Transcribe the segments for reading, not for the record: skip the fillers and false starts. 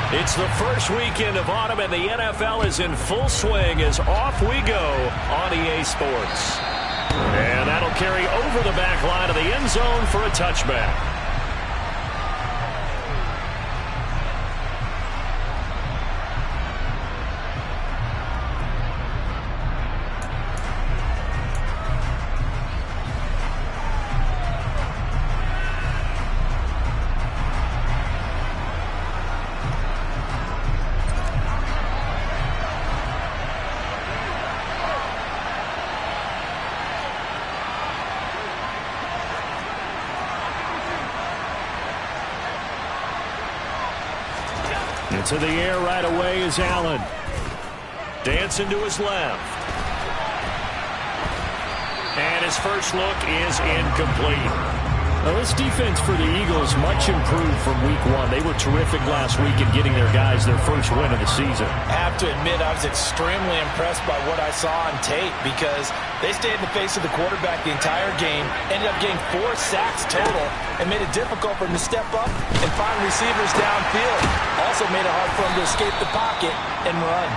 It's the first weekend of autumn, and the NFL is in full swing as off we go on EA Sports. And that'll carry over the back line of the end zone for a touchback. Into the air right away is Allen. Dancing to his left. And his first look is incomplete. Now, this defense for the Eagles much improved from week one. They were terrific last week in getting their guys their first win of the season. I have to admit, I was extremely impressed by what I saw on tape because they stayed in the face of the quarterback the entire game, ended up getting 4 sacks total, and made it difficult for him to step up and find receivers downfield. Also made it hard for him to escape the pocket and run.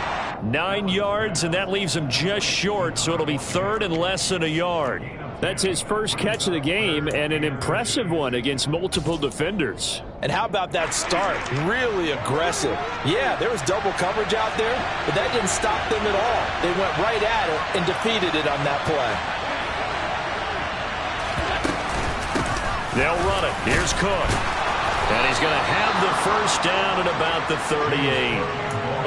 9 yards, and that leaves him just short, so it'll be third and less than a yard. That's his first catch of the game, and an impressive one against multiple defenders. And how about that start? Really aggressive. Yeah, there was double coverage out there, but that didn't stop them at all. They went right at it and defeated it on that play. They'll run it. Here's Cook. And he's going to have the first down at about the 38.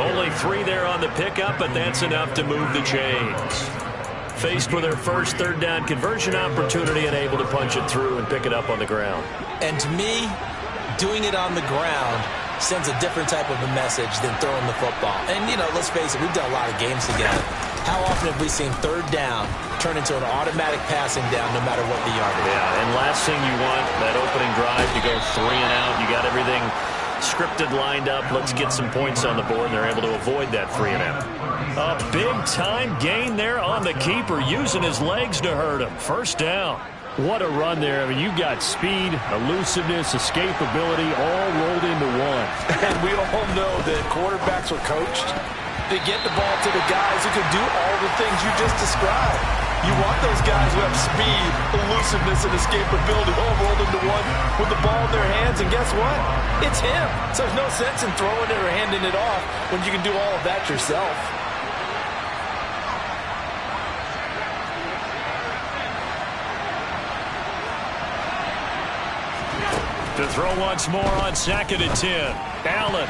Only 3 there on the pickup, but that's enough to move the chains. Faced with their first third down conversion opportunity and able to punch it through and pick it up on the ground. And to me, doing it on the ground sends a different type of a message than throwing the football. And, you know, let's face it, we've done a lot of games together. How often have we seen third down turn into an automatic passing down no matter what the yardage? Yeah, and last thing you want, that opening drive, you go 3 and out. You got everything scripted, lined up. Let's get some points on the board, and they're able to avoid that 3 and out. A big-time gain there on the keeper, using his legs to hurt him. First down. What a run there. I mean, you got speed, elusiveness, escapability, all rolled into one. And we all know that quarterbacks are coached to get the ball to the guys who can do all the things you just described. You want those guys who have speed, elusiveness, and escapability all rolled into one with the ball in their hands, and guess what? It's him. So there's no sense in throwing it or handing it off when you can do all of that yourself. To throw once more on 2nd and 10. Allen.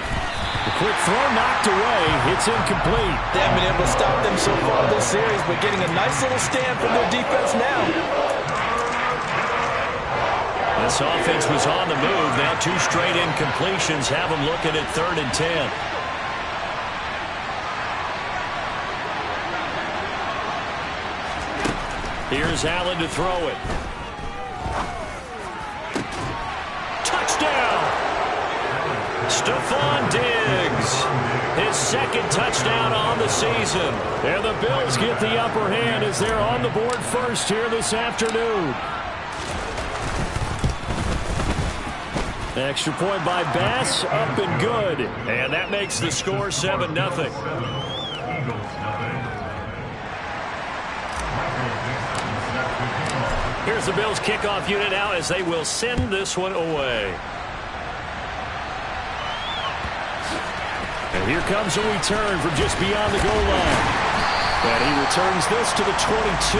The quick throw knocked away. It's incomplete. They haven't been able to stop them so far this series, but getting a nice little stand from their defense now. This offense was on the move. Now 2 straight incompletions have them looking at 3rd and 10. Here's Allen to throw it. Touchdown! Stephon Diggs, his 2nd touchdown on the season. And the Bills get the upper hand as they're on the board first here this afternoon. Extra point by Bass, up and good. And that makes the score 7-0. Here's the Bills kickoff unit now as they will send this one away. And here comes a return from just beyond the goal line. And he returns this to the 22.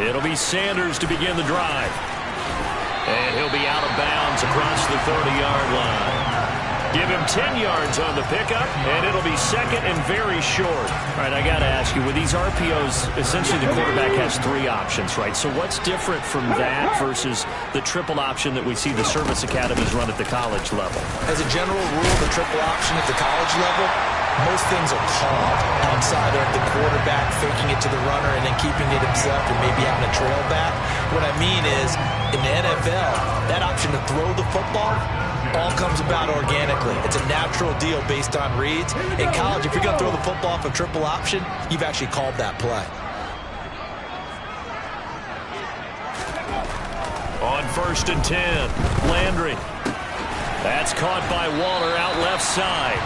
It'll be Sanders to begin the drive. And he'll be out of bounds across the 30-yard line. Give him 10 yards on the pickup, and it'll be 2nd and very short. All right, I got to ask you, with these RPOs, essentially the quarterback has 3 options, right? So what's different from that versus the triple option that we see the service academies run at the college level? As a general rule, the triple option at the college level most things are called outside of the quarterback faking it to the runner and then keeping it himself and maybe having a trail back. What I mean is, in the NFL, that option to throw the football all comes about organically. It's a natural deal based on reads. In college, if you're going to throw the football off a triple option, you've actually called that play. On 1st and 10, Landry. That's caught by Waller out left side.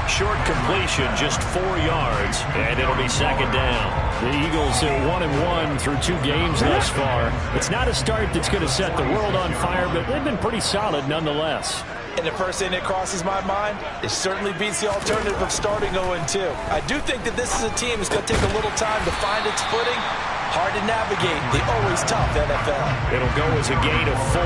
Short completion, just 4 yards, and it'll be 2nd down. The Eagles are 1-1 through 2 games thus far. It's not a start that's going to set the world on fire, but they've been pretty solid nonetheless. And the first thing that crosses my mind, it certainly beats the alternative of starting 0-2. I do think that this is a team that's going to take a little time to find its footing. Hard to navigate the always tough NFL. It'll go as a gain of 4,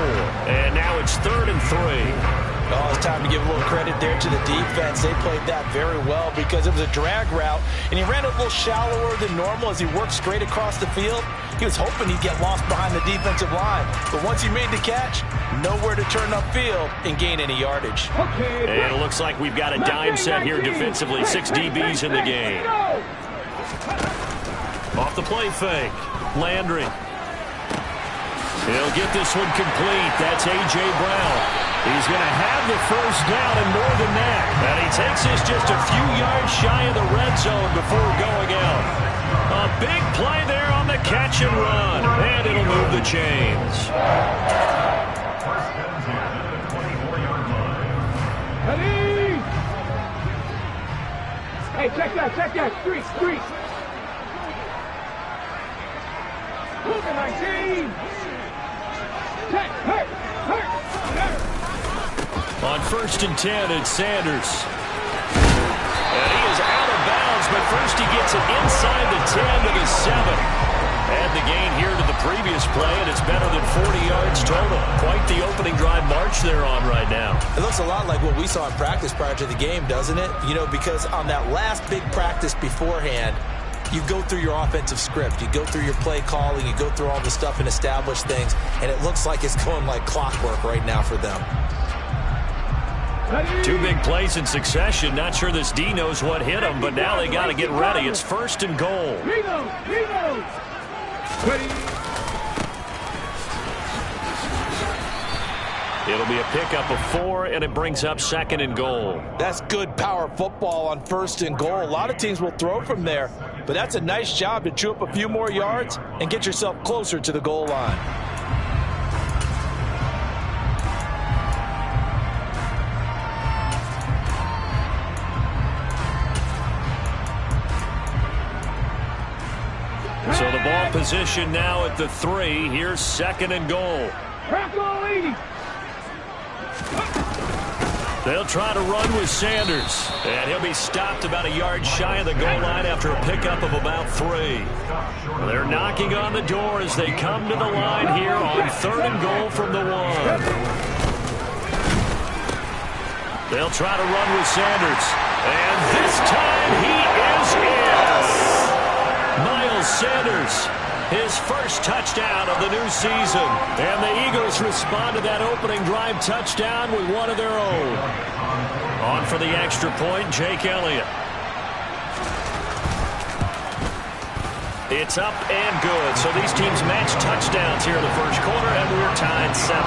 and now it's 3rd and 3. Oh, it's time to give a little credit there to the defense. They played that very well because it was a drag route, and he ran a little shallower than normal as he worked straight across the field. He was hoping he'd get lost behind the defensive line, but once he made the catch, nowhere to turn upfield and gain any yardage. And it looks like we've got a dime set here defensively. 6 DBs in the game. Off the play fake, Landry. He'll get this one complete. That's A.J. Brown. He's going to have the first down and more than that. And he takes this just a few yards shy of the red zone before going out. A big play there on the catch and run. And it'll move the chains. Hey, check that, street. Look at my team. Hey. On 1st and 10, it's Sanders. And he is out of bounds, but first he gets it inside the 10 to the 7. Add the gain here to the previous play, and it's better than 40 yards total. Quite the opening drive march they're on right now. It looks a lot like what we saw in practice prior to the game, doesn't it? You know, because on that last big practice beforehand, you go through your offensive script. You go through your play calling. You go through all the stuff and establish things, and it looks like it's going like clockwork right now for them. 2 big plays in succession. Not sure this D knows what hit him, but now they got to get ready. It's 1st and goal. It'll be a pickup of 4, and it brings up 2nd and goal. That's good power football on 1st and goal. A lot of teams will throw from there, but that's a nice job to chew up a few more yards and get yourself closer to the goal line. So the ball position now at the 3. Here's 2nd and goal. They'll try to run with Sanders, and he'll be stopped about a yard shy of the goal line after a pickup of about 3. They're knocking on the door as they come to the line here on 3rd and goal from the 1. They'll try to run with Sanders, and this time he is in. Miles Sanders, his first touchdown of the new season. And the Eagles respond to that opening drive touchdown with one of their own. On for the extra point, Jake Elliott. It's up and good. So these teams match touchdowns here in the first quarter, and we're tied 7-7.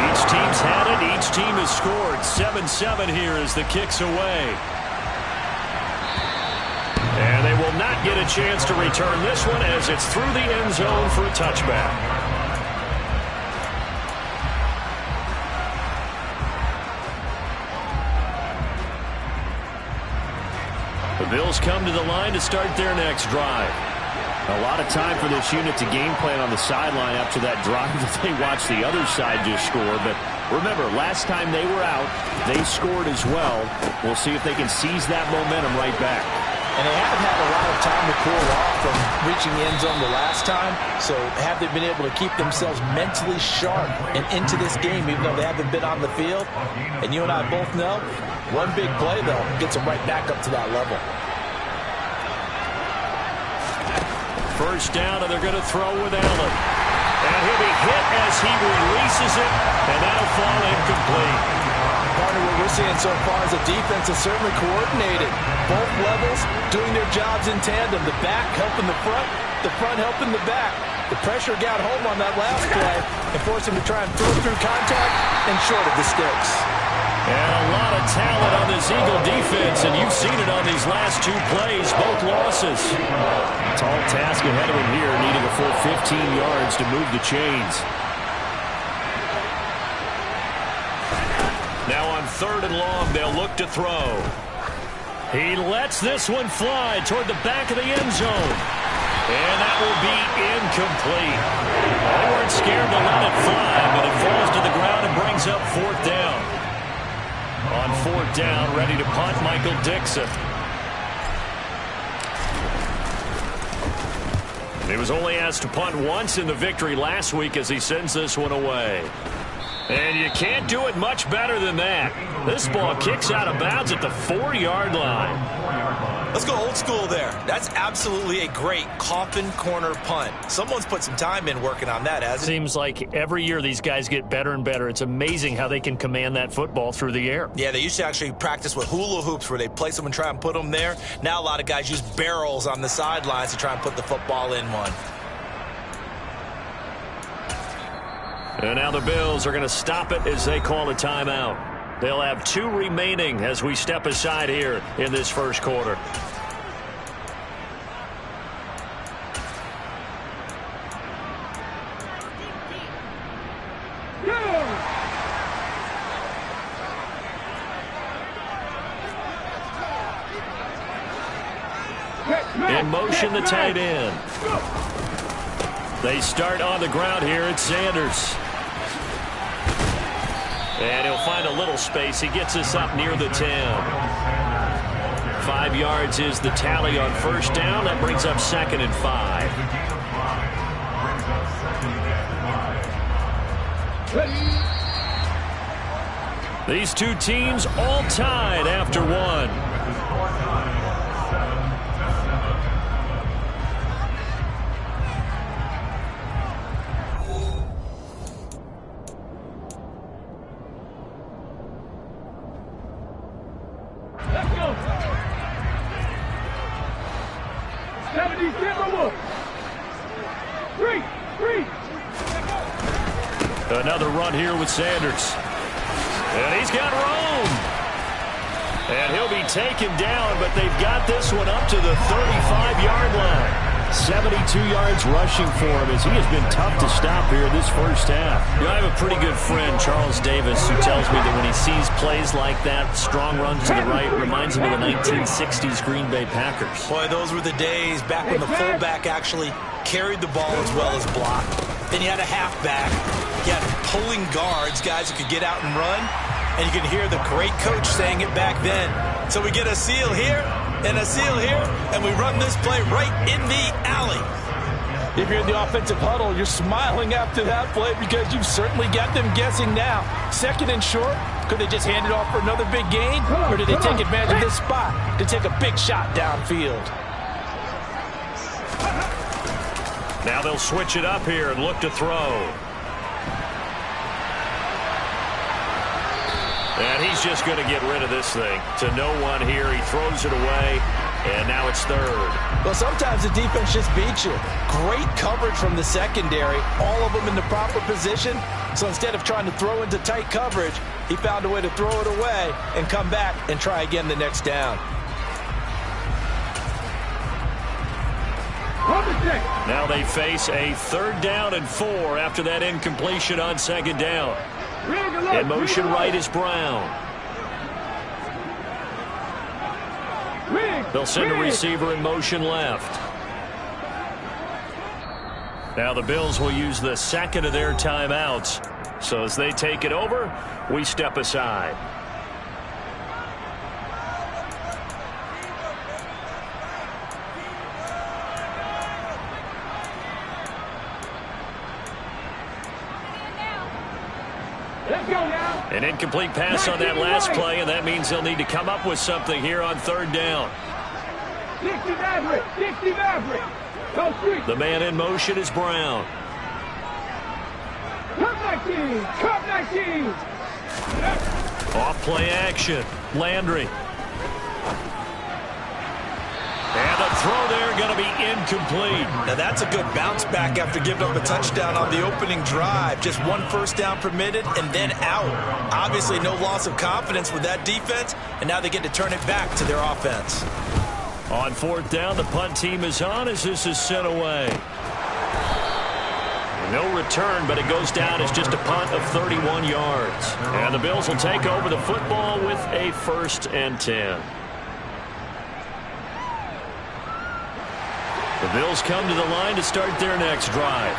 Each team's had it. Each team has scored. 7-7 here as the kick's away. And they will not get a chance to return this one as it's through the end zone for a touchback. The Bills come to the line to start their next drive. A lot of time for this unit to game plan on the sideline after that drive that they watched the other side just score. But remember, last time they were out, they scored as well. We'll see if they can seize that momentum right back. And they haven't had a lot of time to cool off from reaching the end zone the last time. So have they been able to keep themselves mentally sharp and into this game, even though they haven't been on the field? And you and I both know, one big play, though, gets them right back up to that level. First down, and they're going to throw with Allen. And he'll be hit as he releases it, and that'll fall incomplete. Partner, what we're seeing so far is the defense is certainly coordinated. Both levels doing their jobs in tandem. The back helping the front helping the back. The pressure got home on that last play and forced him to try and throw through contact and short of the sticks. And a lot of talent on this Eagle defense, and you've seen it on these last two plays, both losses. Tall task ahead of him here, needing a full 15 yards to move the chains. Now on 3rd and long, they'll look to throw. He lets this one fly toward the back of the end zone. And that will be incomplete. They weren't scared to let it fly, but it falls to the ground and brings up 4th down. On 4th down, ready to punt, Michael Dixon. He was only asked to punt once in the victory last week as he sends this one away. And you can't do it much better than that. This ball kicks out of bounds at the 4-yard line. Let's go old school there. That's absolutely a great coffin corner punt. Someone's put some time in working on that, hasn't it? Seems like every year these guys get better and better. It's amazing how they can command that football through the air. Yeah, they used to actually practice with hula hoops where they place them and try and put them there. Now a lot of guys use barrels on the sidelines to try and put the football in one. And now the Bills are going to stop it as they call a timeout. They'll have 2 remaining as we step aside here in this first quarter. In motion, the tight end. They start on the ground here. It's Sanders. And he'll find a little space. He gets us up near the 10. 5 yards is the tally on 1st down. That brings up 2nd and 5. These two teams all tied after 1. Another run here with Sanders. And he's got room. And he'll be taken down, but they've got this one up to the 35-yard line. 72 yards rushing for him as he has been tough to stop here this first half. You know, I have a pretty good friend, Charles Davis, who tells me that when he sees plays like that, strong runs to the right, reminds him of the 1960s Green Bay Packers. Boy, those were the days back when the fullback actually carried the ball as well as blocked. Then you had a halfback. You had pulling guards, guys who could get out and run. And you can hear the great coach saying it back then. So we get a seal here and a seal here, and we run this play right in the alley. If you're in the offensive huddle, you're smiling after that play because you've certainly got them guessing now. 2nd and short, could they just hand it off for another big gain? Or did they take advantage of this spot to take a big shot downfield? Now they'll switch it up here and look to throw. And he's just going to get rid of this thing. To no one here. He throws it away. And now it's 3rd. Well, sometimes the defense just beats you. Great coverage from the secondary. All of them in the proper position. So instead of trying to throw into tight coverage, he found a way to throw it away and come back and try again the next down. Now they face a 3rd down and 4 after that incompletion on 2nd down. In motion right is Brown. They'll send a receiver in motion left. Now the Bills will use the 2nd of their timeouts. So as they take it over, we step aside. An incomplete pass on that last play, and that means they'll need to come up with something here on 3rd down. The man in motion is Brown. 19! Cut 19! Off play action. Landry. And the throw there going to be incomplete. Now that's a good bounce back after giving up a touchdown on the opening drive. Just one first down permitted and then out. Obviously no loss of confidence with that defense, and now they get to turn it back to their offense. On fourth down, the punt team is on as this is sent away. No return, but it goes down as just a punt of 31 yards. And the Bills will take over the football with a 1st and 10. The Bills come to the line to start their next drive.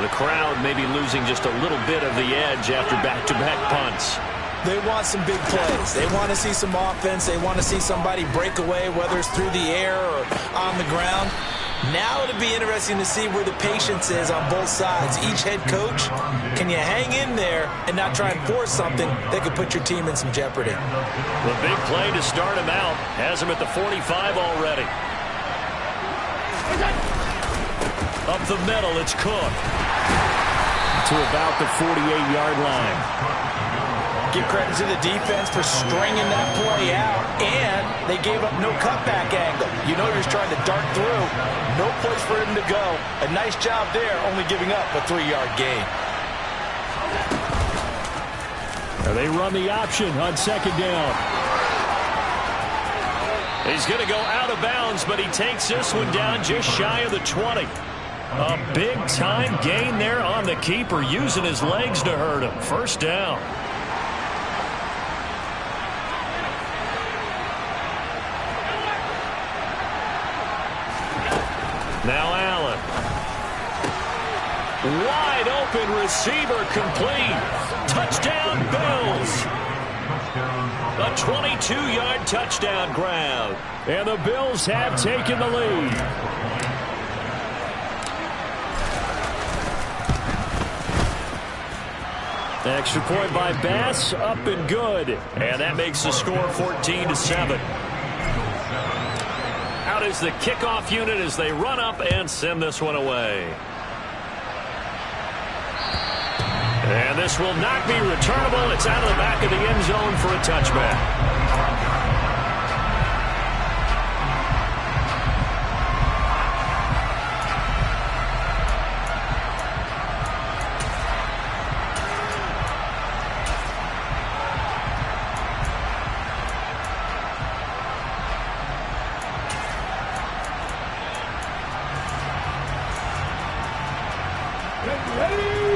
The crowd may be losing just a little bit of the edge after back-to-back punts. They want some big plays. They want to see some offense. They want to see somebody break away, whether it's through the air or on the ground. Now it'll be interesting to see where the patience is on both sides. Each head coach, can you hang in there and not try and force something that could put your team in some jeopardy? The big play to start him out has him at the 45 already. Up the middle, it's Cook. To about the 48-yard line. Give credit to the defense for stringing that play out, and they gave up no cutback angle. You know you're just trying to dart through. No place for him to go. A nice job there, only giving up a 3-yard gain. Now they run the option on second down. He's going to go out of bounds, but he takes this one down just shy of the 20. A big-time gain there on the keeper, using his legs to hurt him. First down. Now Allen. Wide open receiver complete. Touchdown Bills. A 22-yard touchdown grab. And the Bills have taken the lead. Extra point by Bass, up and good. And that makes the score 14-7. Out is the kickoff unit as they run up and send this one away. And this will not be returnable. It's out of the back of the end zone for a touchback.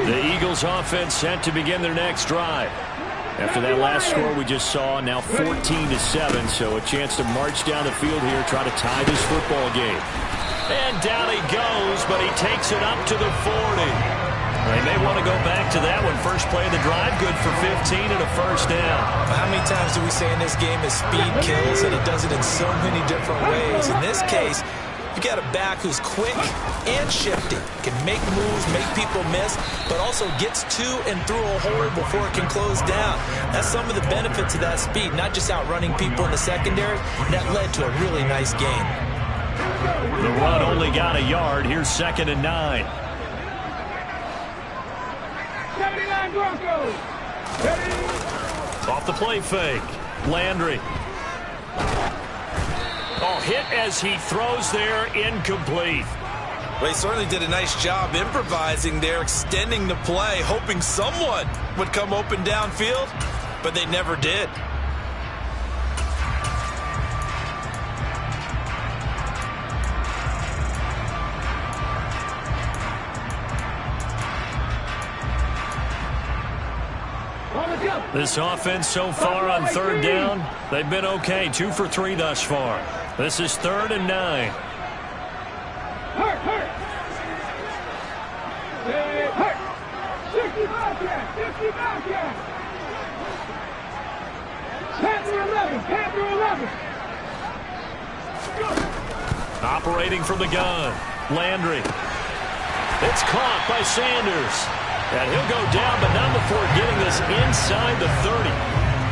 The Eagles offense set to begin their next drive. After that last score we just saw, now 14-7, so a chance to march down the field here, try to tie this football game. And down he goes, but he takes it up to the 40. They may want to go back to that one. First play of the drive, good for 15 and a first down. How many times do we say in this game is speed kills, and it does it in so many different ways? In this case, you got a back who's quick and shifty, can make moves, make people miss, but also gets to and through a hole before it can close down. That's some of the benefits of that speed, not just outrunning people in the secondary. That led to a really nice game. The run only got a yard. Here's 2nd and 9. 79 Broncos. Off the play fake. Landry. Oh, hit as he throws there, incomplete. Well, he certainly did a nice job improvising there, extending the play, hoping someone would come open downfield, but they never did. This offense so far on 3rd down, they've been okay. 2 for 3 thus far. This is 3rd and 9. Hurt. Hurt. 60 Bobcat. 50 Bobcat. Panther 11. Panther 11. Operating from the gun. Landry. It's caught by Sanders. And he'll go down, but not before getting this inside the 30.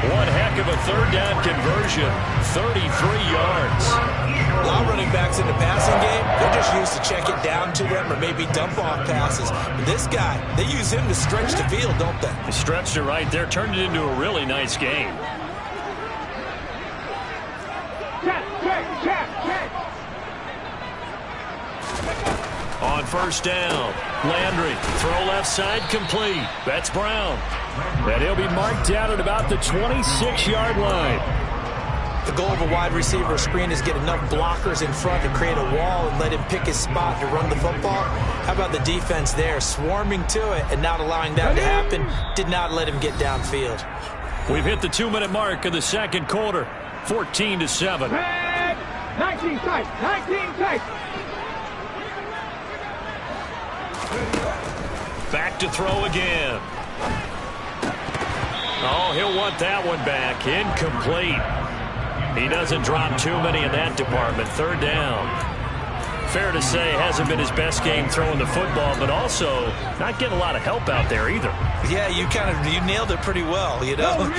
One heck of a 3rd down conversion. 33 yards. A lot of running backs in the passing game, they're just used to check it down to them or maybe dump off passes. But this guy, they use him to stretch the field, don't they? He stretched it right there, turned it into a really nice game. Check. On first down, Landry, throw left side, complete. That's Brown. And he'll be marked down at about the 26-yard line. The goal of a wide receiver screen is get enough blockers in front to create a wall and let him pick his spot to run the football. How about the defense there, swarming to it and not allowing that to happen? Did not let him get downfield. We've hit the 2-minute mark of the second quarter, 14-7. 19 tight. Back to throw again. Oh, he'll want that one back. Incomplete. He doesn't drop too many in that department. Third down. Fair to say, hasn't been his best game throwing the football, but also not getting a lot of help out there either. Yeah, you nailed it pretty well, you know.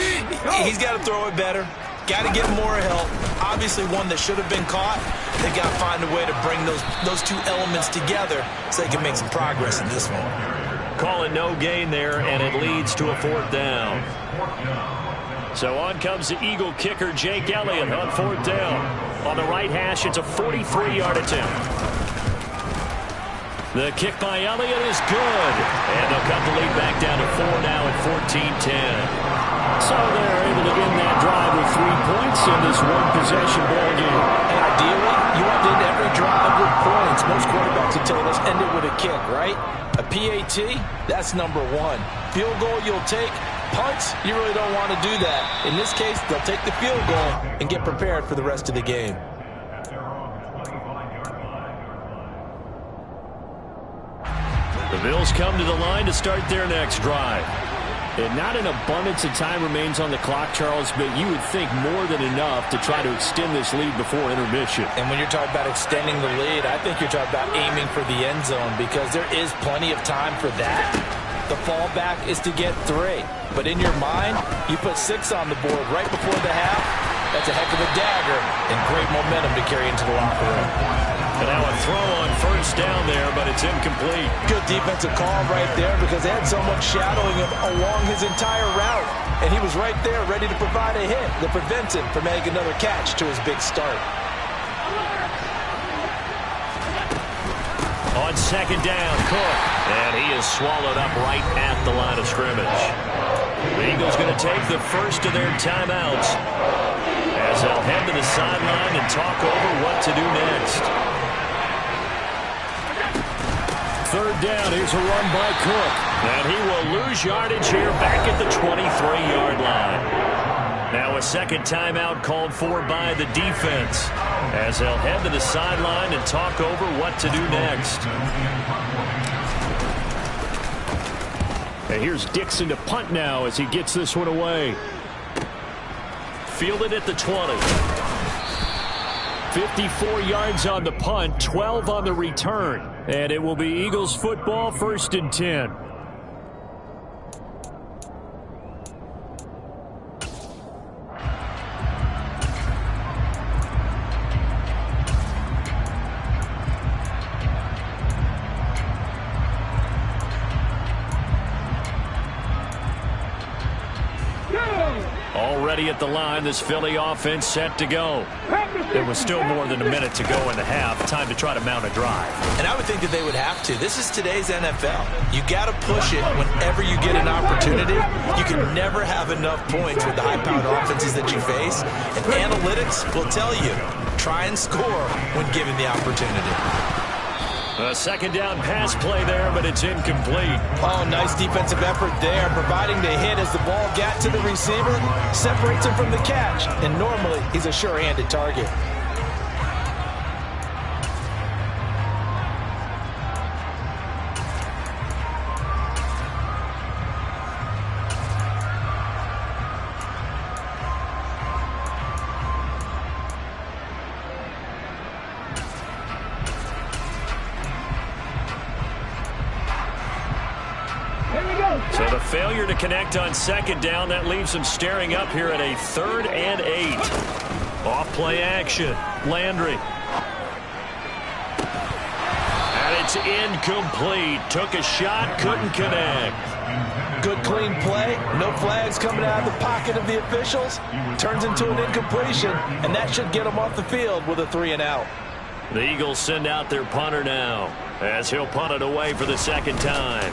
He's got to throw it better. Got to get more help. Obviously one that should have been caught. They got to find a way to bring those two elements together so they can make some progress in this one. Call it no gain there, and it leads to a fourth down. So on comes the Eagle kicker, Jake Elliott, on fourth down. On the right hash, it's a 43-yard attempt. The kick by Elliott is good. And they'll cut the lead back down to 4 now at 14-10. So they're able to end that drive with 3 points in this one-possession ball game. And ideally, you want to end every drive with points. Most quarterbacks will tell us end it with a kick, right? A PAT, that's number one. Field goal you'll take. Punts, you really don't want to do that. In this case, they'll take the field goal and get prepared for the rest of the game. The Bills come to the line to start their next drive. And not an abundance of time remains on the clock, Charles, but you would think more than enough to try to extend this lead before intermission. And when you're talking about extending the lead, I think you're talking about aiming for the end zone because there is plenty of time for that. The fallback is to get 3. But in your mind, you put 6 on the board right before the half. That's a heck of a dagger and great momentum to carry into the locker room. And now a throw on first down there, but it's incomplete. Good defensive call right there because they had someone shadowing him along his entire route. And he was right there ready to provide a hit that prevents him from making another catch to his big start. On second down, Cook. And he is swallowed up right at the line of scrimmage. The Eagles going to take the first of their timeouts as they'll head to the sideline and talk over what to do next. Third down, here's a run by Cook. And he will lose yardage here back at the 23-yard line. Now a second timeout called for by the defense as they'll head to the sideline and talk over what to do next. And here's Dixon to punt now as he gets this one away. Fielded at the 20. 54 yards on the punt, 12 on the return. And it will be Eagles football, 1st and 10. Already at the line, this Philly offense set to go. There was still more than a minute to go in the half. Time to try to mount a drive. And I would think that they would have to. This is today's NFL. You got to push it whenever you get an opportunity. You can never have enough points with the high-powered offenses that you face. And analytics will tell you, try and score when given the opportunity. A second down pass play there, but it's incomplete. Oh, nice defensive effort there, providing the hit as the ball got to the receiver, separates him from the catch, and normally he's a sure-handed target. So the failure to connect on second down, that leaves them staring up here at a 3rd and 8. Off play action. Landry. It's incomplete. Took a shot, couldn't connect. Good clean play. No flags coming out of the pocket of the officials. Turns into an incompletion, and that should get them off the field with a 3-and-out. The Eagles send out their punter now as he'll punt it away for the second time.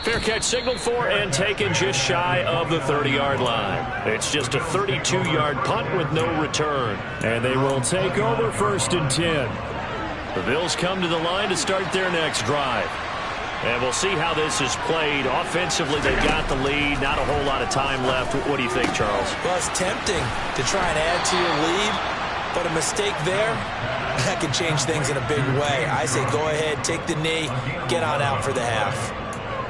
Fair catch signaled for and taken just shy of the 30-yard line. It's just a 32-yard punt with no return. And they will take over 1st and 10. The Bills come to the line to start their next drive. And we'll see how this is played. Offensively, they got the lead. Not a whole lot of time left. What do you think, Charles? Well, it's tempting to try and add to your lead, but a mistake there, that can change things in a big way. I say go ahead, take the knee, get on out for the half.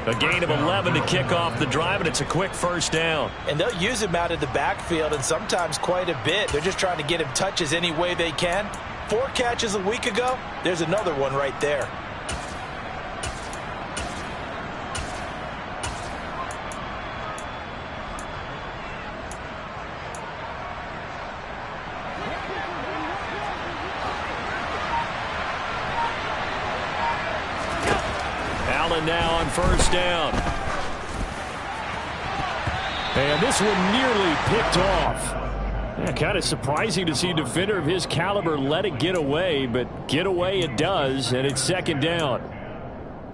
A gain of 11 to kick off the drive, and it's a quick first down. And they'll use him out of the backfield, and sometimes quite a bit. They're just trying to get him touches any way they can. 4 catches a week ago, there's another one right there. Allen now on first down. And this one nearly picked off. Yeah, kind of surprising to see a defender of his caliber let it get away, but get away it does, and it's second down.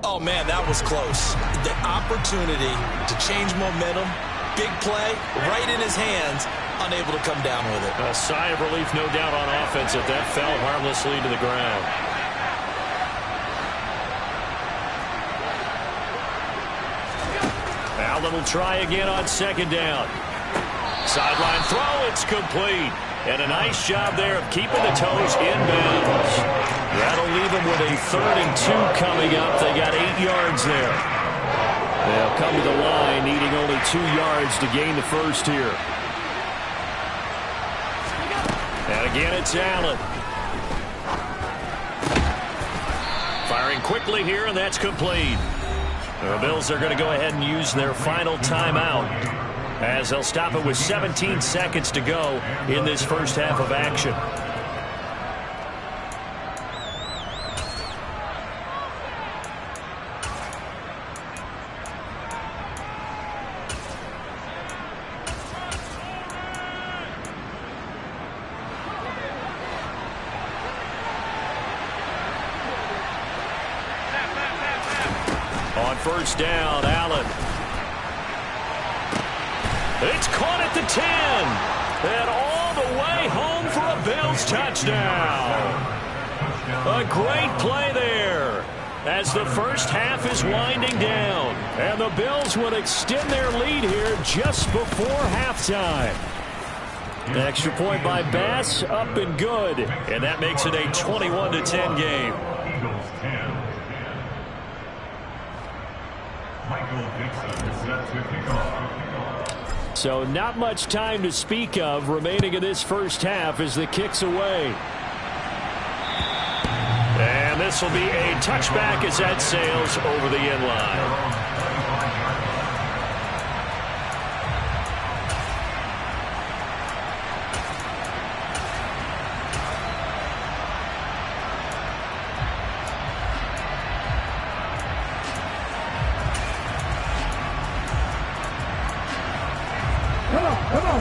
Oh, man, that was close. The opportunity to change momentum, big play, right in his hands, unable to come down with it. A sigh of relief, no doubt, on offense if that fell harmlessly to the ground. Allen will try again on second down. Sideline throw, it's complete. And a nice job there of keeping the toes inbounds. That'll leave them with a 3rd and 2 coming up. They got 8 yards there. They'll come to the line needing only 2 yards to gain the first here. And again, it's Allen. Firing quickly here, and that's complete. The Bills are going to go ahead and use their final timeout as they'll stop it with 17 seconds to go in this first half of action. On first down, Allen. It's caught at the 10. And all the way home for a Bills touchdown. A great play there as the first half is winding down. And the Bills will extend their lead here just before halftime. An extra point by Bass, up and good. And that makes it a 21-10 game. So not much time to speak of remaining in this first half as the kick's away. And this will be a touchback as that sails over the end line.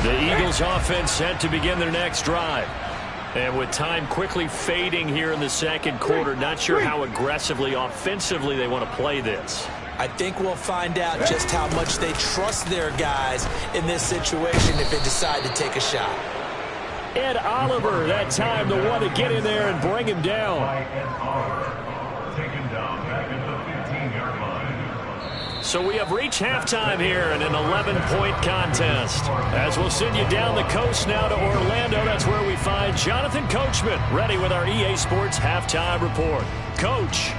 The Eagles offense set to begin their next drive. And with time quickly fading here in the second quarter, not sure how aggressively, offensively they want to play this. I think we'll find out just how much they trust their guys in this situation if they decide to take a shot. Ed Oliver, that time the one to get in there and bring him down. So we have reached halftime here in an 11-point contest. As we'll send you down the coast now to Orlando, that's where we find Jonathan Coachman ready with our EA Sports Halftime Report. Coach.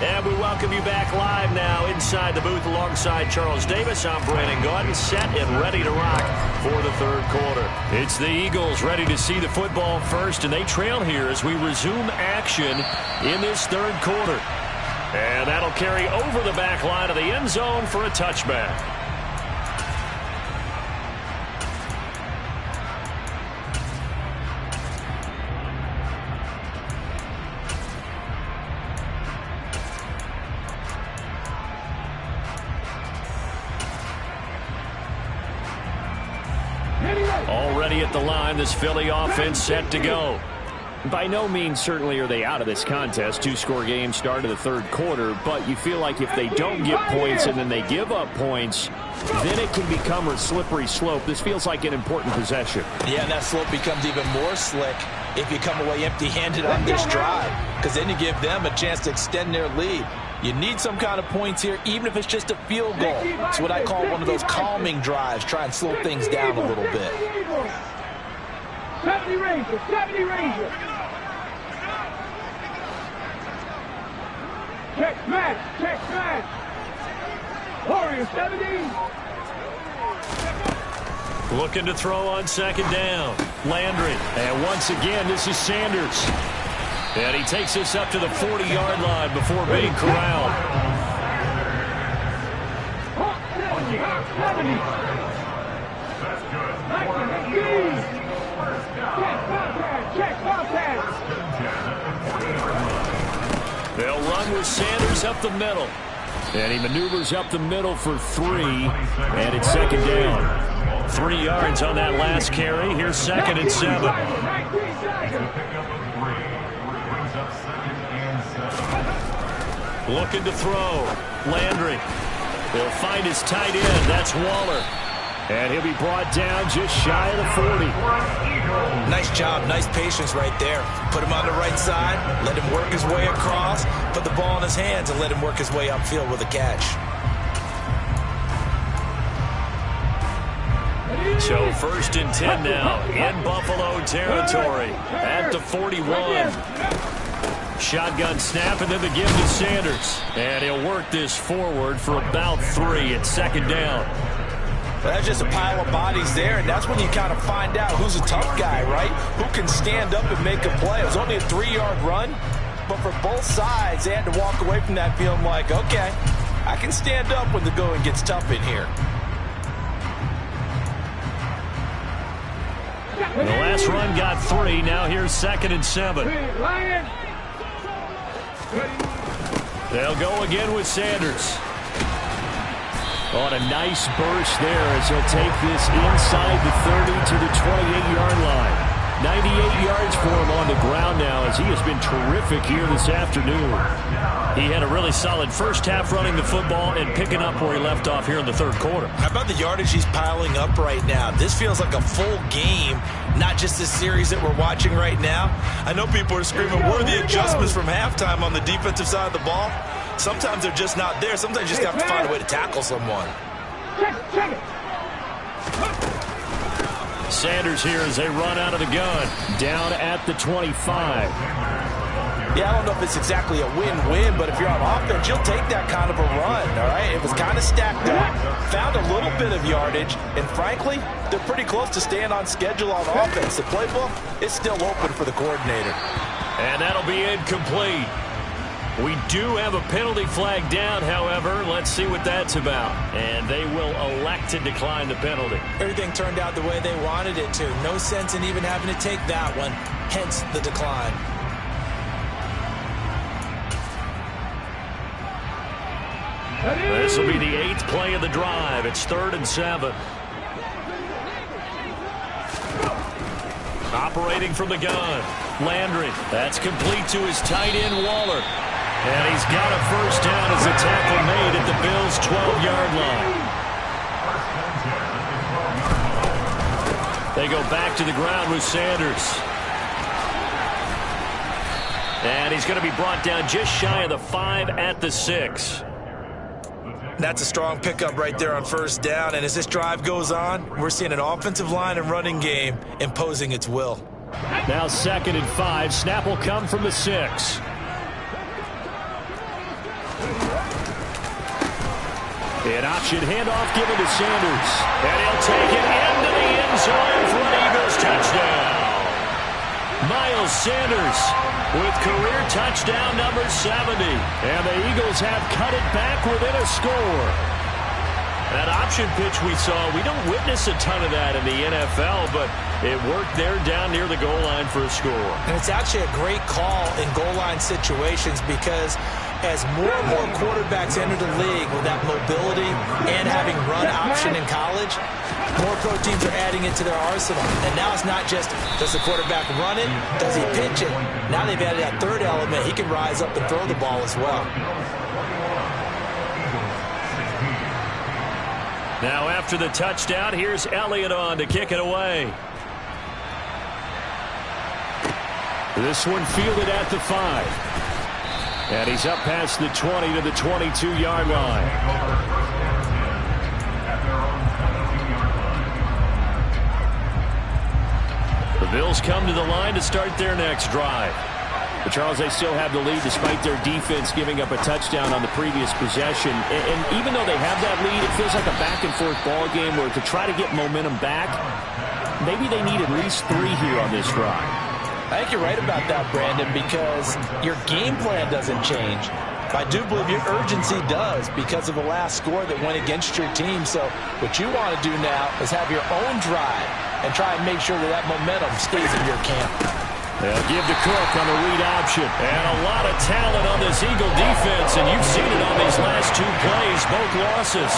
And we welcome you back live now inside the booth alongside Charles Davis. I'm Brandon Gaudin, set and ready to rock for the third quarter. It's the Eagles ready to see the football first, and they trail here as we resume action in this third quarter. And that'll carry over the back line of the end zone for a touchback. Already at the line, this Philly offense set to go. By no means certainly are they out of this contest. Two-score game start of the third quarter, but you feel like if they don't get points and then they give up points, then it can become a slippery slope. This feels like an important possession. Yeah, and that slope becomes even more slick if you come away empty-handed on this drive, because then you give them a chance to extend their lead. You need some kind of points here, even if it's just a field goal. It's what I call one of those calming drives. Try and slow things down a little bit. 70 Rangers, 70 Rangers. Check smash. Warriors, 70. Looking to throw on second down. Landry. And once again, this is Sanders. And he takes us up to the 40-yard line before being corralled. 70. Check pass. They'll run with Sanders up the middle. And he maneuvers up the middle for 3, and it's second down. 3 yards on that last carry. Here's 2nd and 7. Looking to throw. Landry. He'll find his tight end. That's Waller. And he'll be brought down just shy of the 40. Nice job, nice patience right there. Put him on the right side, let him work his way across, put the ball in his hands, and let him work his way upfield with a catch. So 1st and 10 now in Buffalo territory at the 41. Shotgun snap, and then the give to Sanders. And he'll work this forward for about 3 at 2nd down. That's just a pile of bodies there, and that's when you kind of find out who's a tough guy, right? Who can stand up and make a play. It was only a 3-yard run, but for both sides, they had to walk away from that feeling like, okay, I can stand up when the going gets tough in here. The last run got 3. Now here's 2nd and 7. They'll go again with Sanders. On a nice burst there as he'll take this inside the 30 to the 28-yard line. 98 yards for him on the ground now as he has been terrific here this afternoon. He had a really solid first half running the football and picking up where he left off here in the third quarter. How about the yardage he's piling up right now? This feels like a full game, not just this series that we're watching right now. I know people are screaming, where are the adjustments from halftime on the defensive side of the ball? Sometimes they're just not there. Sometimes you just have to find a way to tackle someone. Check it. Sanders here as they run out of the gun. Down at the 25. Yeah, I don't know if it's exactly a win-win, but if you're on offense, you'll take that kind of a run, all right? It was kind of stacked up, found a little bit of yardage, and frankly, they're pretty close to staying on schedule on offense. The playbook is still open for the coordinator. And that'll be incomplete. We do have a penalty flag down, however. Let's see what that's about. And they will elect to decline the penalty. Everything turned out the way they wanted it to. No sense in even having to take that one, hence the decline. This will be the 8th play of the drive. It's 3rd and 7. Operating from the gun. Landry. That's complete to his tight end, Waller. And he's got a first down as the tackle made at the Bills' 12-yard line. They go back to the ground with Sanders. And he's going to be brought down just shy of the 5 at the 6. That's a strong pickup right there on first down. And as this drive goes on, we're seeing an offensive line and running game imposing its will. Now 2nd and 5. Snap will come from the 6. An option handoff given to Sanders. And he'll take it into the end zone for an Eagles touchdown. Miles Sanders with career touchdown number 70. And the Eagles have cut it back within a score. That option pitch we saw, we don't witness a ton of that in the NFL, but it worked there down near the goal line for a score. And it's actually a great call in goal line situations because as more and more quarterbacks enter the league with that mobility and having run option in college, more pro teams are adding it to their arsenal. And now it's not just, does the quarterback run it? Does he pitch it? Now they've added that third element. He can rise up and throw the ball as well. Now after the touchdown, here's Elliott on to kick it away. This one fielded at the 5. And he's up past the 20 to the 22-yard line. The Bills come to the line to start their next drive. But Charles, they still have the lead despite their defense giving up a touchdown on the previous possession. And even though they have that lead, it feels like a back-and-forth ball game where to try to get momentum back, maybe they need at least 3 here on this drive. I think you're right about that, Brandon, because your game plan doesn't change. I do believe your urgency does because of the last score that went against your team. So what you want to do now is have your own drive and try and make sure that that momentum stays in your camp. They'll give to Cook on the read option. And a lot of talent on this Eagle defense, and you've seen it on these last 2 plays, both losses.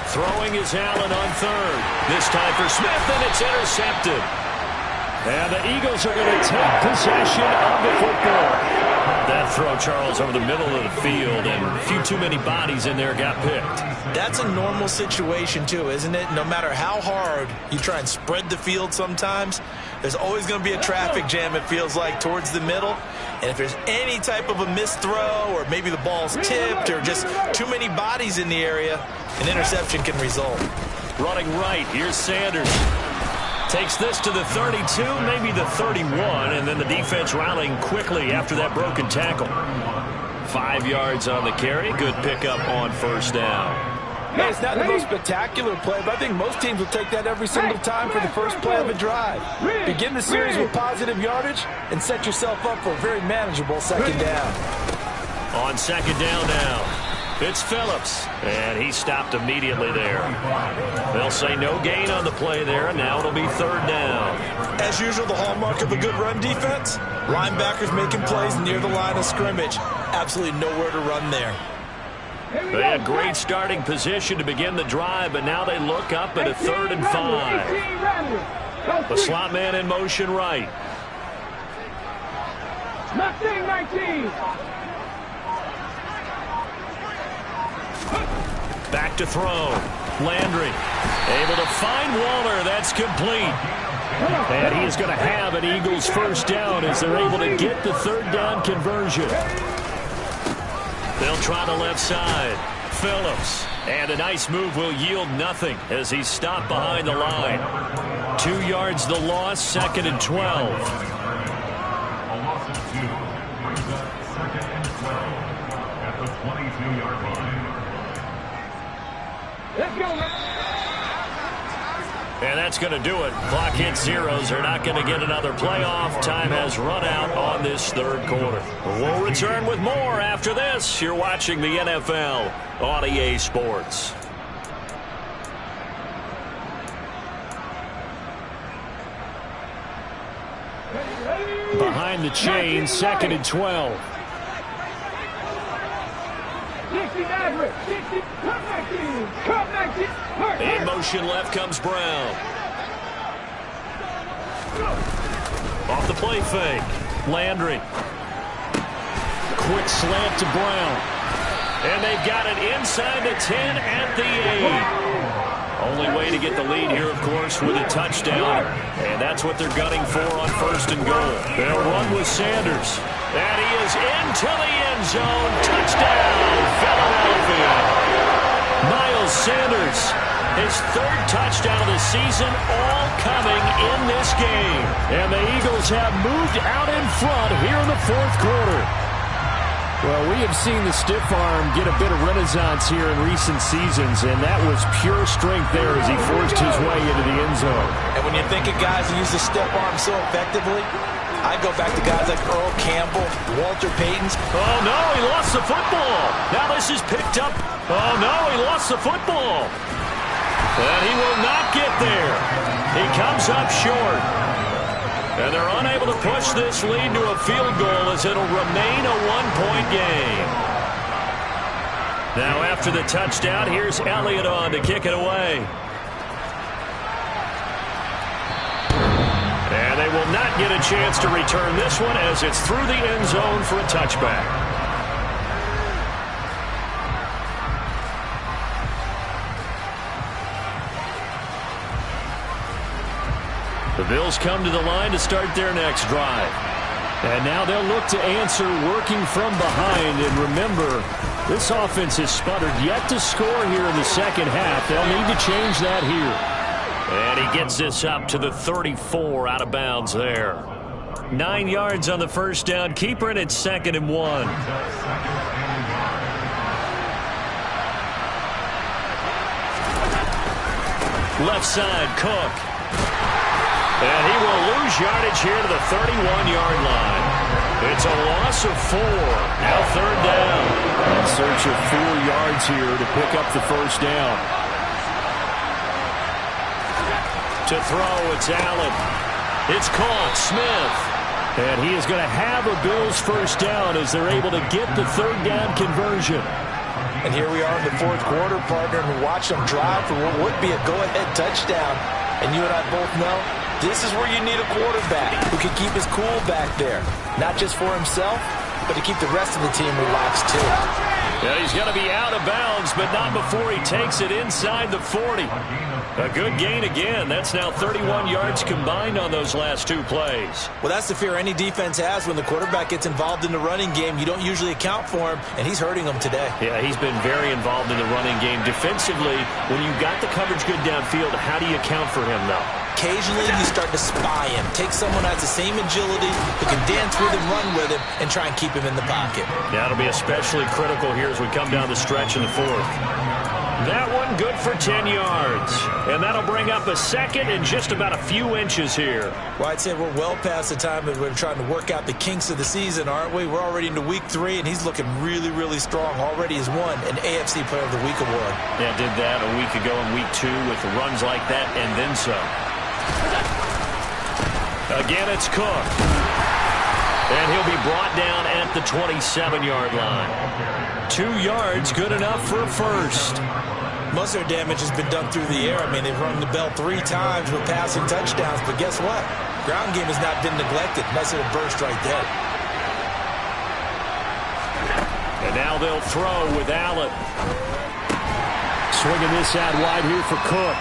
Throwing is Allen on third. This time for Smith, and it's intercepted. And the Eagles are going to take possession of the football. That throw, Charles, over the middle of the field, and a few too many bodies in there got picked. That's a normal situation, too, isn't it? No matter how hard you try and spread the field sometimes, there's always going to be a traffic jam, it feels like, towards the middle. And if there's any type of a missed throw or maybe the ball's tipped or just too many bodies in the area, an interception can result. Running right, here's Sanders. Takes this to the 32, maybe the 31, and then the defense rallying quickly after that broken tackle. 5 yards on the carry. Good pickup on first down. Hey, it's not the most spectacular play, but I think most teams will take that every single time for the first play of a drive. Begin the series with positive yardage and set yourself up for a very manageable second down. On second down now, it's Phillips, and he stopped immediately there. They'll say no gain on the play there, and now it'll be third down. As usual, the hallmark of a good run defense, linebackers making plays near the line of scrimmage. Absolutely nowhere to run there. They had great starting position to begin the drive, but now they look up at a 3rd and 5. The slot man in motion right. 19. Back to throw. Landry able to find Waller. That's complete. And he is going to have an Eagles first down as they're able to get the 3rd down conversion. They'll try the left side. Phillips. And a nice move will yield nothing as he's stopped behind the line. 2 yards the loss, 2nd and 12. A loss of 2. Brings up 2nd and 12 at the 22-yard line. Let's go, man. And that's going to do it. Clock hits zeros. They're not going to get another playoff. Time has run out on this 3rd quarter. We'll return with more after this. You're watching the NFL on EA Sports. Behind the chain, 2nd and 12. 60 Maverick. 60. Come back in. Come back in. In motion left comes Brown. Off the play fake. Landry. Quick slant to Brown. And they've got it inside the 10 at the 8. Only way to get the lead here, of course, with a touchdown. And that's what they're gunning for on 1st and goal. They'll run with Sanders. And he is into the end zone. Touchdown, Philadelphia. Miles Sanders, his 3rd touchdown of the season, all coming in this game. And the Eagles have moved out in front here in the 4th quarter. Well, we have seen the stiff arm get a bit of renaissance here in recent seasons, and that was pure strength there as he forced his way into the end zone. And when you think of guys who use the stiff arm so effectively, I go back to guys like Earl Campbell, Walter Payton's. Oh, no, he lost the football. Now this is picked up. Oh, no, he lost the football. And he will not get there. He comes up short. And they're unable to push this lead to a field goal as it'll remain a one-point game. Now after the touchdown, here's Elliott on to kick it away. And they will not get a chance to return this one as it's through the end zone for a touchback. The Bills come to the line to start their next drive. And now they'll look to answer working from behind. And remember, this offense has sputtered yet to score here in the second half. They'll need to change that here. And he gets this up to the 34 out of bounds there. 9 yards on the first down. Keeper it at 2nd and 1. Left side, Cook. And he will lose yardage here to the 31-yard line. It's a loss of 4. Now 3rd down. In search of 4 yards here to pick up the first down. To throw, it's Allen. It's caught, Smith. And he is going to have a Bills first down as they're able to get the 3rd down conversion. And here we are in the 4th quarter, partner, and we watch them drive for what would be a go-ahead touchdown. And you and I both know this is where you need a quarterback who can keep his cool back there. Not just for himself, but to keep the rest of the team relaxed too. Yeah, he's going to be out of bounds, but not before he takes it inside the 40. A good gain again. That's now 31 yards combined on those last 2 plays. Well, that's the fear any defense has when the quarterback gets involved in the running game. You don't usually account for him, and he's hurting them today. Yeah, he's been very involved in the running game. Defensively, when you've got the coverage good downfield, how do you account for him, though? Occasionally, you start to spy him. Take someone who has the same agility, who can dance with him, run with him, and try and keep him in the pocket. That'll be especially critical here as we come down the stretch in the 4th. That one good for 10 yards. And that'll bring up a 2nd and just about a few inches here. Well, I'd say we're well past the time that we're trying to work out the kinks of the season, aren't we? We're already into week 3, and he's looking really, really strong. Already has won an AFC Player of the Week award. Yeah, did that a week ago in week 2 with the runs like that and then some. Again, it's Cook. And he'll be brought down at the 27-yard line. 2 yards, good enough for a first. Most of their damage has been done through the air. I mean, they've rung the bell 3 times with passing touchdowns, but guess what? Ground game has not been neglected. Nice little burst right there. And now they'll throw with Allen. Swinging this out wide here for Cook.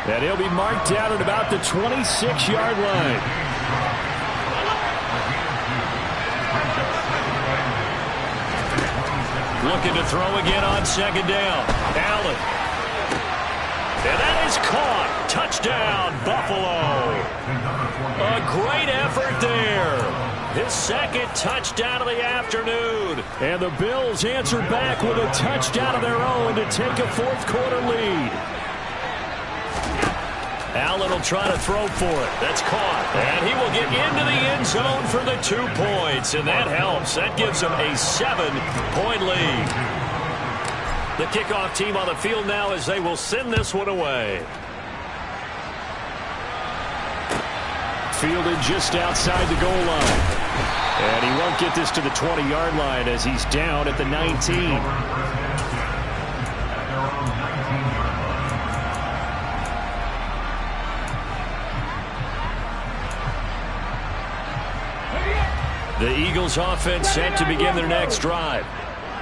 And he'll be marked down at about the 26-yard line. Looking to throw again on 2nd down. Allen. And that is caught. Touchdown, Buffalo. A great effort there. His 2nd touchdown of the afternoon. And the Bills answer back with a touchdown of their own to take a 4th quarter lead. Allen will try to throw for it. That's caught. And he will get into the end zone for the 2 points. And that helps. That gives him a 7-point lead. The kickoff team on the field now as they will send this one away. Fielded just outside the goal line. And he won't get this to the 20-yard line as he's down at the 19. The Eagles offense set to begin their next drive.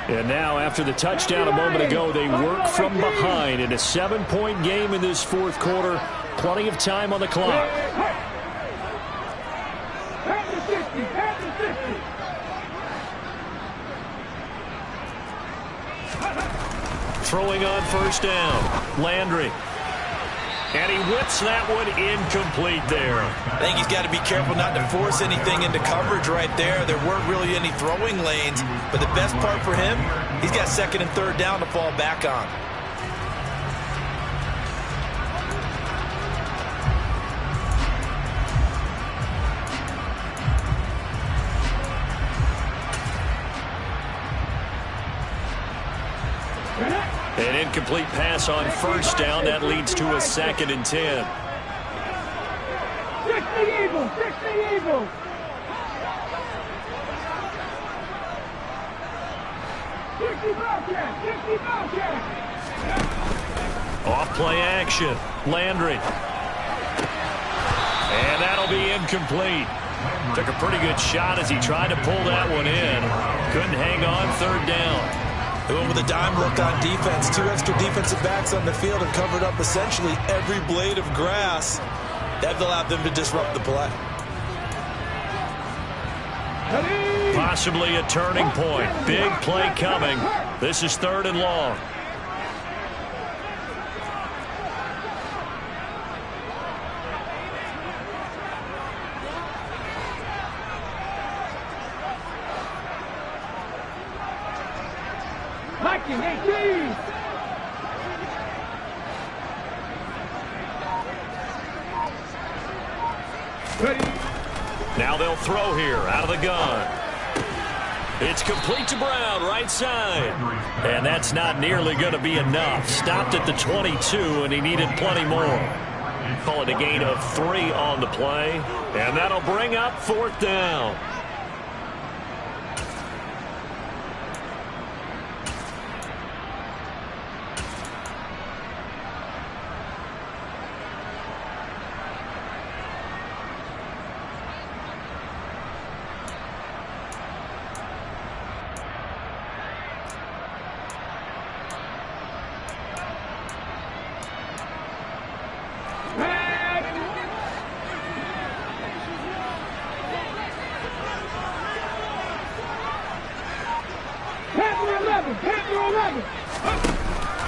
And now, after the touchdown a moment ago, they work from behind in a 7-point game in this 4th quarter. Plenty of time on the clock. Throwing on 1st down. Landry. And he whips that one incomplete there. I think he's got to be careful not to force anything into coverage right there. There weren't really any throwing lanes, but the best part for him, he's got second and third down to fall back on. An incomplete pass on first down. That leads to a 2nd and 10. 60 Eagles, 60 Eagles. Off play action. Landry. And that'll be incomplete. Took a pretty good shot as he tried to pull that one in. Couldn't hang on, third down. They went with a dime look on defense. 2 extra defensive backs on the field and covered up essentially every blade of grass. That allowed them to disrupt the play. Possibly a turning point. Big play coming. This is 3rd and long. Now they'll throw here out of the gun. It's complete to Brown, right side. And that's not nearly going to be enough. Stopped at the 22, and he needed plenty more. Call it a gain of 3 on the play. And that'll bring up 4th down.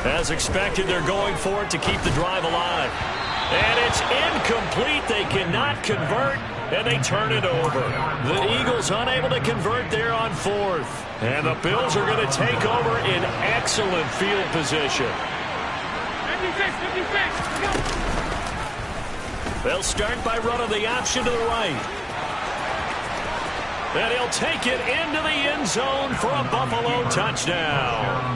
As expected, they're going for it to keep the drive alive. And it's incomplete. They cannot convert, and they turn it over. The Eagles unable to convert there on 4th. And the Bills are going to take over in excellent field position. 56, 56. They'll start by running the option to the right. And he'll take it into the end zone for a Buffalo touchdown.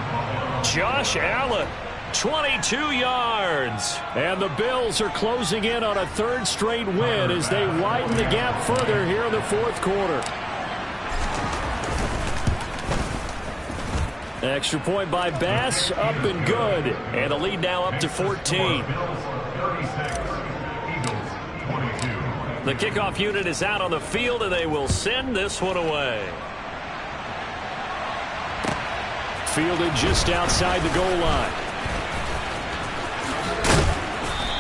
Josh Allen, 22 yards. And the Bills are closing in on a 3rd straight win as they widen the gap further here in the 4th quarter. Extra point by Bass, up and good. And the lead now up to 14. The kickoff unit is out on the field, and they will send this one away. Fielded just outside the goal line.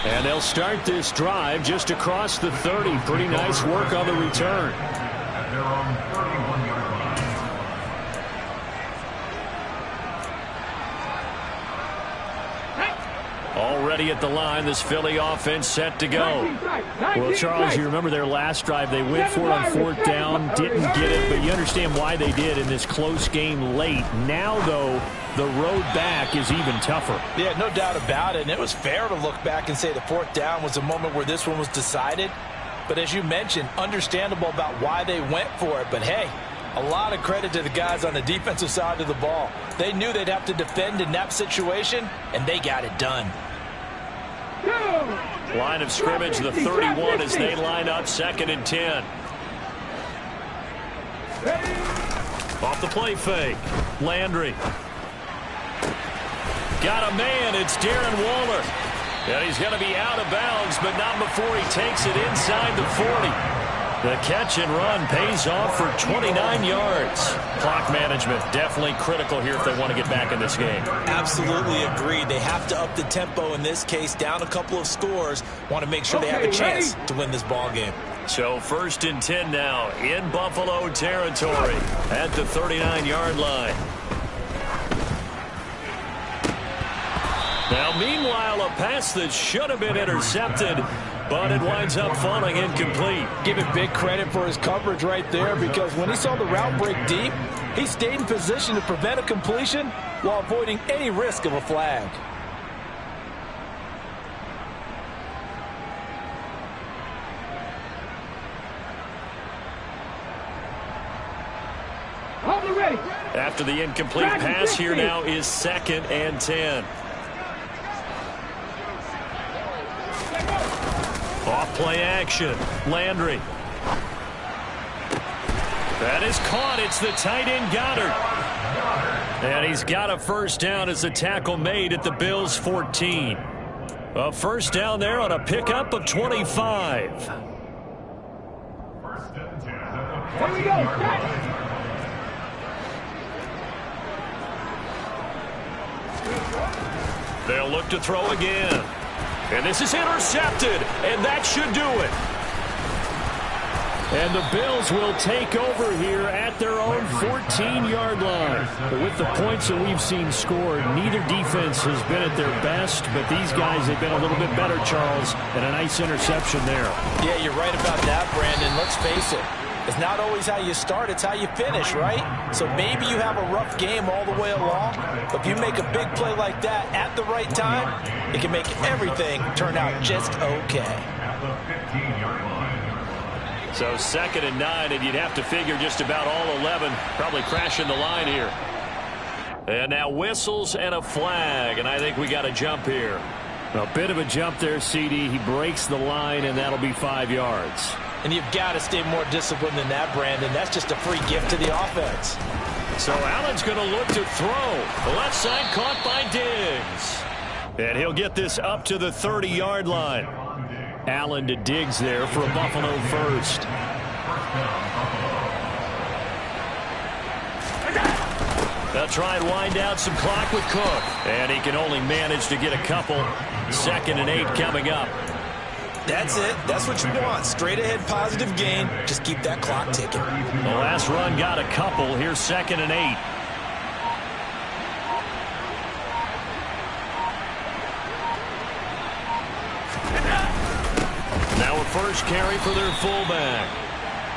And they'll start this drive just across the 30. Pretty nice work on the return. At their own 31-yard line. Already at the line, this Philly offense set to go. Well, Charles, you remember their last drive. They went for it on 4th down, didn't get it, but you understand why they did in this close game late. Now, though, the road back is even tougher. Yeah, no doubt about it. And it was fair to look back and say the 4th down was a moment where this one was decided. But as you mentioned, understandable about why they went for it. But, hey, a lot of credit to the guys on the defensive side of the ball. They knew they'd have to defend in that situation, and they got it done. Line of scrimmage, the 31 as they line up 2nd and 10. Off the play fake. Landry. Got a man. It's Darren Waller. And he's going to be out of bounds, but not before he takes it inside the 40. The catch and run pays off for 29 yards. Clock management definitely critical here if they want to get back in this game. Absolutely agreed. They have to up the tempo in this case, down a couple of scores. Want to make sure they have a chance to win this ball game. So 1st and 10 now in Buffalo territory at the 39-yard line. Now, meanwhile, a pass that should have been intercepted, but it winds up falling incomplete. Give him big credit for his coverage right there, because when he saw the route break deep, he stayed in position to prevent a completion while avoiding any risk of a flag. Hold it ready. After the incomplete pass, here now is 2nd and 10. Off play action. Landry. That is caught. It's the tight end Goddard. And he's got a first down as the tackle made at the Bills' 14. A first down there on a pickup of 25. First and 10 at the Here we go. Start. They'll look to throw again. And this is intercepted, and that should do it. And the Bills will take over here at their own 14-yard line. But with the points that we've seen scored, neither defense has been at their best, but these guys have been a little bit better, Charles, and a nice interception there. Yeah, you're right about that, Brandon. Let's face it. It's not always how you start, it's how you finish, right? So maybe you have a rough game all the way along, but if you make a big play like that at the right time, it can make everything turn out just okay. at the 15-yard line. So 2nd and 9, and you'd have to figure just about all 11 probably crashing the line here. And now whistles and a flag, and I think we got a jump here. A bit of a jump there, CD. He breaks the line, and that'll be 5 yards. And you've got to stay more disciplined than that, Brandon. That's just a free gift to the offense. So Allen's going to look to throw. The left side caught by Diggs. And he'll get this up to the 30-yard line. Allen to Diggs there for a Buffalo first. They'll try and wind out some clock with Cook. And he can only manage to get a couple. 2nd and 8 coming up. That's it. That's what you want. Straight ahead positive gain. Just keep that clock ticking. The last run got a couple. Here's 2nd and 8. Now a first carry for their fullback.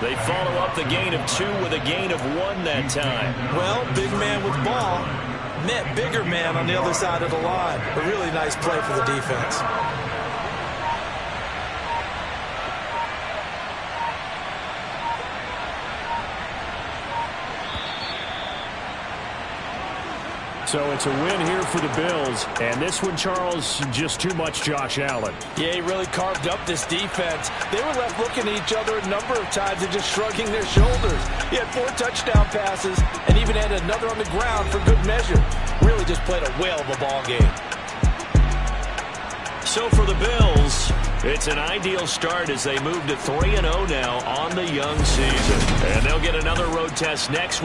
They follow up the gain of 2 with a gain of 1 that time. Well, big man with ball met bigger man on the other side of the line. A really nice play for the defense. So it's a win here for the Bills. And this one, Charles, just too much Josh Allen. Yeah, he really carved up this defense. They were left looking at each other a number of times and just shrugging their shoulders. He had 4 touchdown passes and even had another on the ground for good measure. Really just played a whale of a ball game. So for the Bills, it's an ideal start as they move to 3-0 now on the young season. And they'll get another road test next week.